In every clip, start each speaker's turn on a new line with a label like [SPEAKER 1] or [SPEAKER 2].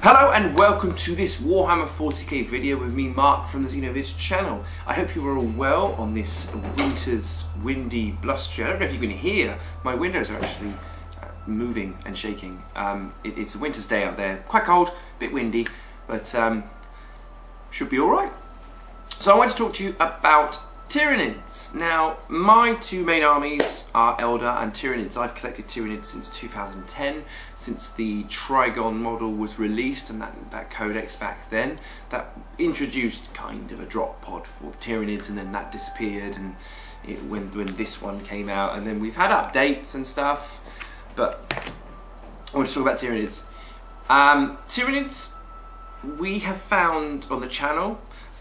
[SPEAKER 1] Hello and welcome to this Warhammer 40k video with me, Marc, from the Xenovids channel. I hope you are all well on this winter's windy, blustery. I don't know if you can hear, my windows are actually moving and shaking. It's a winter's day out there, quite cold, a bit windy, but should be alright. So I want to talk to you about Tyranids. Now, my two main armies are Eldar and Tyranids. I've collected Tyranids since 2010, since the Trigon model was released, and that codex back then, that introduced kind of a drop pod for Tyranids, and then that disappeared, and when this one came out, and then we've had updates and stuff, but I want to talk about Tyranids. Tyranids, we have found on the channel,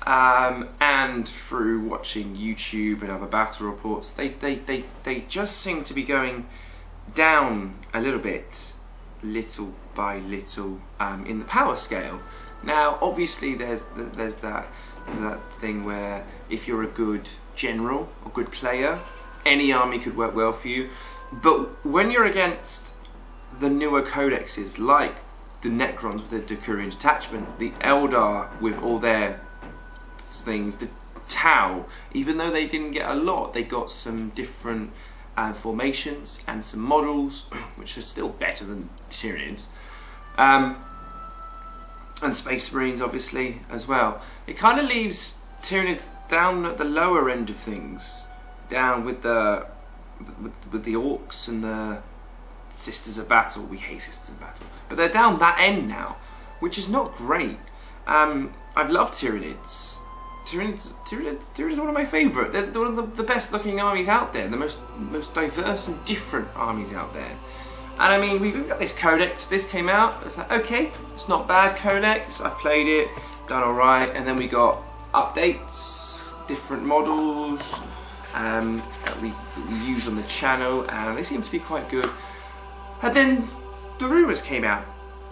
[SPEAKER 1] and through watching YouTube and other battle reports, they just seem to be going down a little bit, little by little, in the power scale. Now, obviously, there's that thing where if you're a good general or good player, any army could work well for you. But when you're against the newer codexes, like the Necrons with the Decurion detachment, the Eldar with all their things, the Tau, even though they didn't get a lot, they got some different formations and some models, which are still better than Tyranids, and Space Marines obviously as well. It kind of leaves Tyranids down at the lower end of things, down with the Orcs and the Sisters of Battle. We hate Sisters of Battle, but they're down that end now, which is not great. I've loved Tyranids. Tyranids is one of my favourite. They're one of the best looking armies out there, the most diverse and different armies out there. And I mean, we've got this codex. This came out. It's like, okay, it's not bad codex. I've played it, done all right. And then we got updates, different models that we use on the channel, and they seem to be quite good. And then the rumours came out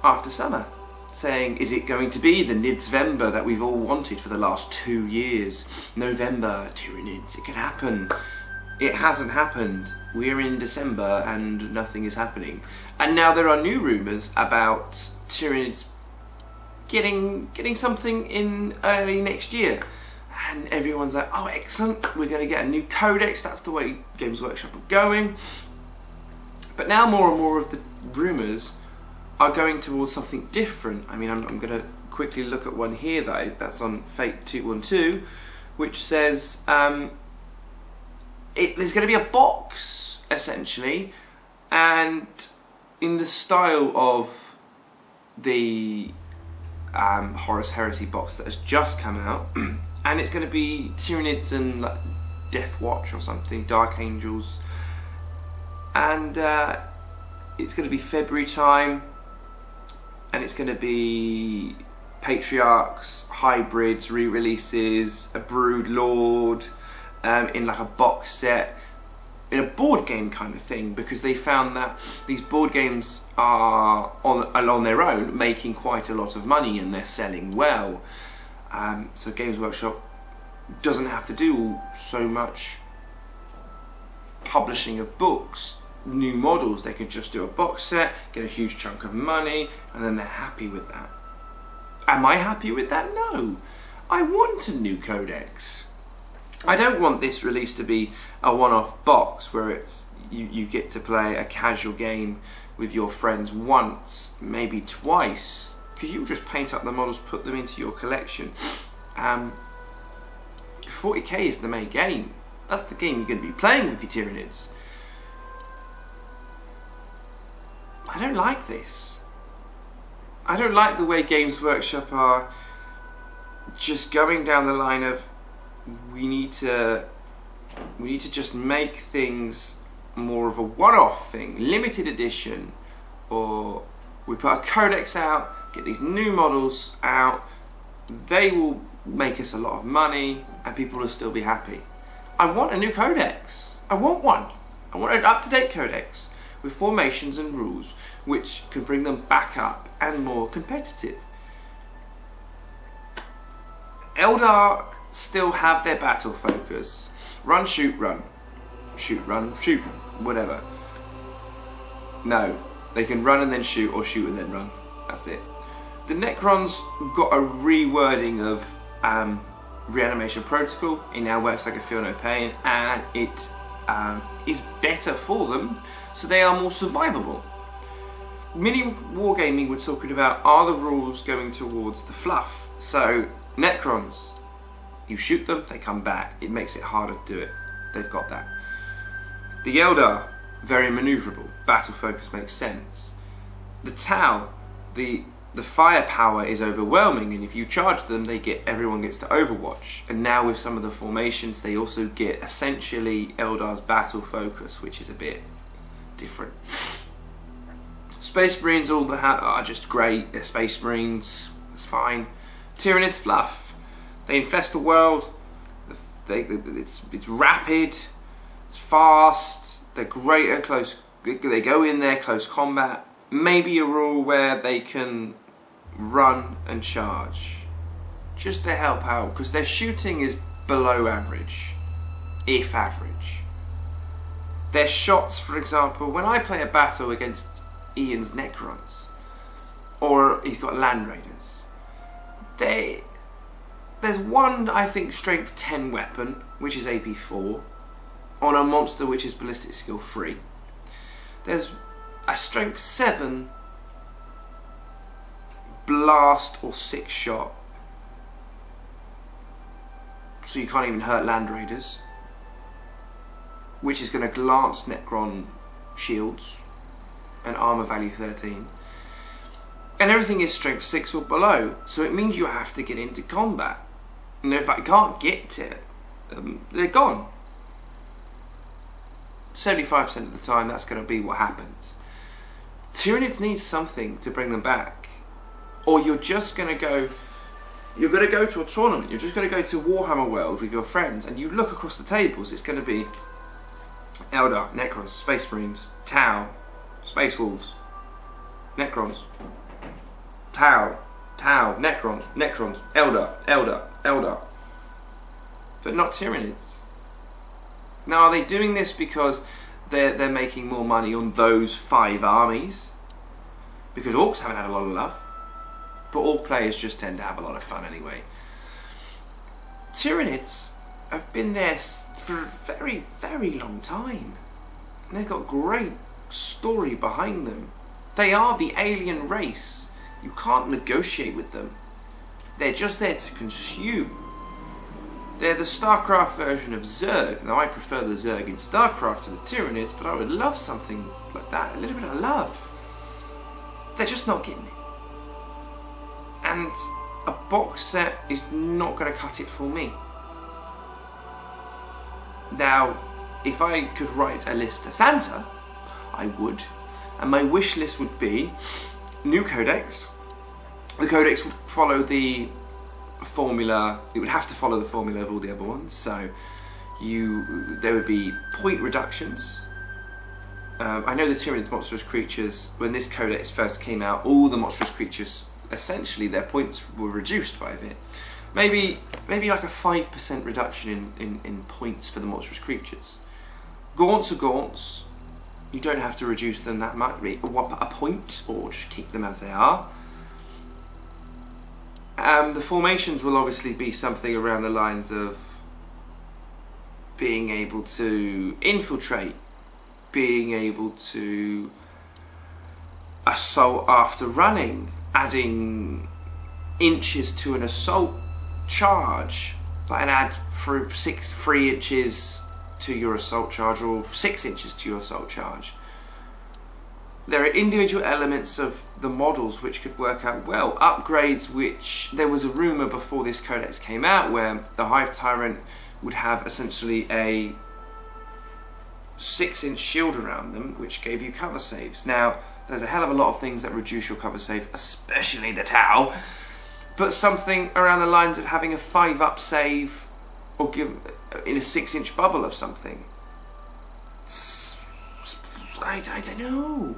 [SPEAKER 1] after summer, saying, is it going to be the Nidsvember that we've all wanted for the last 2 years? November, Tyranids, it could happen. It hasn't happened. We're in December and nothing is happening. And now there are new rumours about Tyranids getting something in early next year. And everyone's like, oh excellent, we're going to get a new codex, that's the way Games Workshop are going. But now more and more of the rumours are going towards something different. I mean, I'm going to quickly look at one here that's on Fate 212, which says there's going to be a box, essentially, and in the style of the Horus Heresy box that has just come out, and it's going to be Tyranids and like Death Watch or something, Dark Angels, and it's going to be February time. And it's going to be Patriarchs, Hybrids, re-releases, a Brood Lord, in like a box set, in a board game kind of thing, because they found that these board games are on their own making quite a lot of money and they're selling well. So Games Workshop doesn't have to do so much publishing of books, new models. They can just do a box set, get a huge chunk of money, and then they're happy with that. Am I happy with that? No. I want a new codex. I don't want this release to be a one-off box where it's you get to play a casual game with your friends once, maybe twice, because you just paint up the models, put them into your collection. 40k is the main game. That's the game you're going to be playing with your Tyranids. I don't like this. I don't like the way Games Workshop are just going down the line of we need to just make things more of a one-off thing, limited edition, or we put a codex out, get these new models out, they will make us a lot of money and people will still be happy. I want a new codex. I want one. I want an up-to-date codex with formations and rules which can bring them back up and more competitive. Eldar still have their battle focus. Run, shoot, run. Shoot, run, shoot, whatever. No, they can run and then shoot, or shoot and then run. That's it. The Necrons got a rewording of reanimation protocol. It now works like a feel no pain, and it is better for them, so they are more survivable. Mini Wargaming were talking about, are the rules going towards the fluff? So Necrons, you shoot them, they come back. It makes it harder to do it. They've got that. The Eldar, very manoeuvrable. Battle focus makes sense. The Tau, the firepower is overwhelming, and if you charge them, everyone gets to Overwatch. And now with some of the formations, they also get essentially Eldar's battle focus, which is a bit different. Space Marines are just great. They're Space Marines. It's fine. Tyranids fluff. They infest the world. It's rapid. It's fast. They're great at close. They go in there close combat. Maybe a rule where they can run and charge, just to help out, because their shooting is below average, if average. Their shots, for example, when I play a battle against Ian's Necrons, or he's got Land Raiders, there's one, I think, strength 10 weapon, which is AP4, on a monster which is ballistic skill 3. There's a strength 7 blast or 6 shot, so you can't even hurt Land Raiders, which is going to glance Necron shields and armor value 13, and everything is strength 6 or below, so it means you have to get into combat, and if I can't get to they're gone. 75% of the time that's going to be what happens. Tyranids need something to bring them back, or you're just going to go to a tournament, you're just going to go to Warhammer World with your friends, and you look across the tables, it's going to be Eldar, Necrons, Space Marines, Tau, Space Wolves, Necrons, Tau, Necrons, Eldar, but not Tyranids. Now, are they doing this because they're making more money on those 5 armies? Because Orcs haven't had a lot of love, but all players just tend to have a lot of fun anyway. Tyranids have been there for a very, very long time, and they've got great story behind them. They are the alien race. You can't negotiate with them. They're just there to consume. They're the StarCraft version of Zerg. Now, I prefer the Zerg in StarCraft to the Tyranids, but I would love something like that, a little bit of love. They're just not getting it. And a box set is not going to cut it for me. Now, if I could write a list to Santa, I would. And my wish list would be new codex. The codex would follow the formula, it would have to follow the formula of all the other ones, so there would be point reductions. I know the Tyranids monstrous creatures, when this codex first came out, all the monstrous creatures, essentially their points were reduced by a bit. Maybe like a 5% reduction in points for the monstrous creatures. Gaunts are gaunts, you don't have to reduce them that much, a point, or just keep them as they are. The formations will obviously be something around the lines of being able to infiltrate, being able to assault after running, adding inches to an assault charge, like add 3 inches to your assault charge, or 6 inches to your assault charge. There are individual elements of the models which could work out well. Upgrades, which there was a rumour before this codex came out where the Hive Tyrant would have essentially a 6-inch shield around them, which gave you cover saves. Now, there's a hell of a lot of things that reduce your cover save, especially the Tau, but something around the lines of having a 5-up save, or give in a 6-inch bubble of something. I don't know.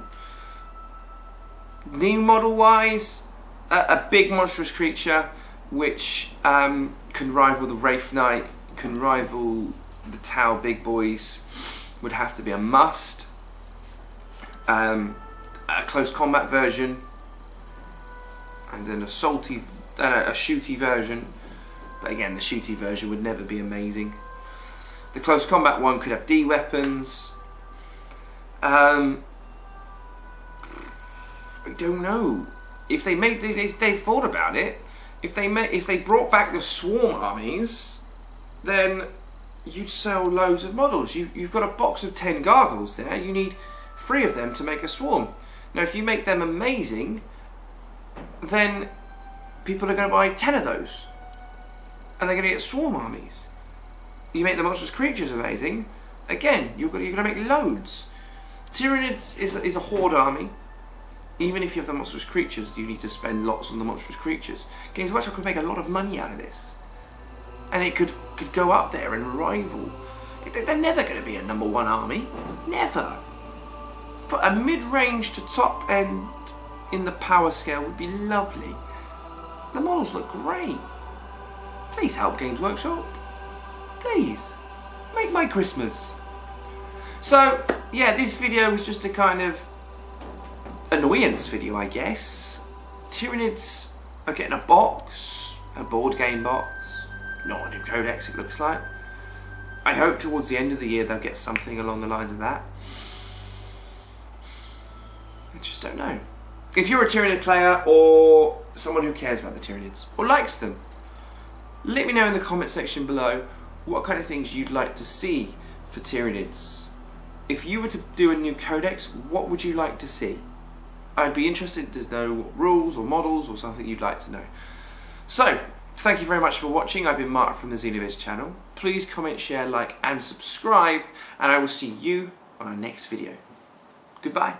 [SPEAKER 1] New model wise, a big monstrous creature which can rival the Wraith Knight, can rival the Tau big boys, would have to be a must. A close combat version, and a shooty version. But again, the shooty version would never be amazing. The close combat one could have D weapons. I don't know. If they thought about it, if they brought back the swarm armies, then you'd sell loads of models. You've got a box of 10 gargoyles there. You need 3 of them to make a swarm. Now, if you make them amazing, then people are going to buy 10 of those, and they're going to get swarm armies. You make the monstrous creatures amazing, again, you're going to make loads. Tyranids is a horde army. Even if you have the monstrous creatures, you need to spend lots on the monstrous creatures. Games Workshop could make a lot of money out of this, and it could go up there and rival. They're never going to be a #1 army, never. But a mid-range to top end in the power scale would be lovely. The models look great. Please help Games Workshop. Please make my Christmas. So yeah, this video was just a kind of annoyance video, I guess. Tyranids are getting a box, a board game box, not a new codex it looks like. I hope towards the end of the year they'll get something along the lines of that. I just don't know. If you're a Tyranid player or someone who cares about the Tyranids or likes them, let me know in the comment section below what kind of things you'd like to see for Tyranids. If you were to do a new codex, what would you like to see? I'd be interested to know what rules or models or something you'd like to know. So, thank you very much for watching. I've been Marc from the Xenovids channel. Please comment, share, like and subscribe, and I will see you on our next video. Goodbye.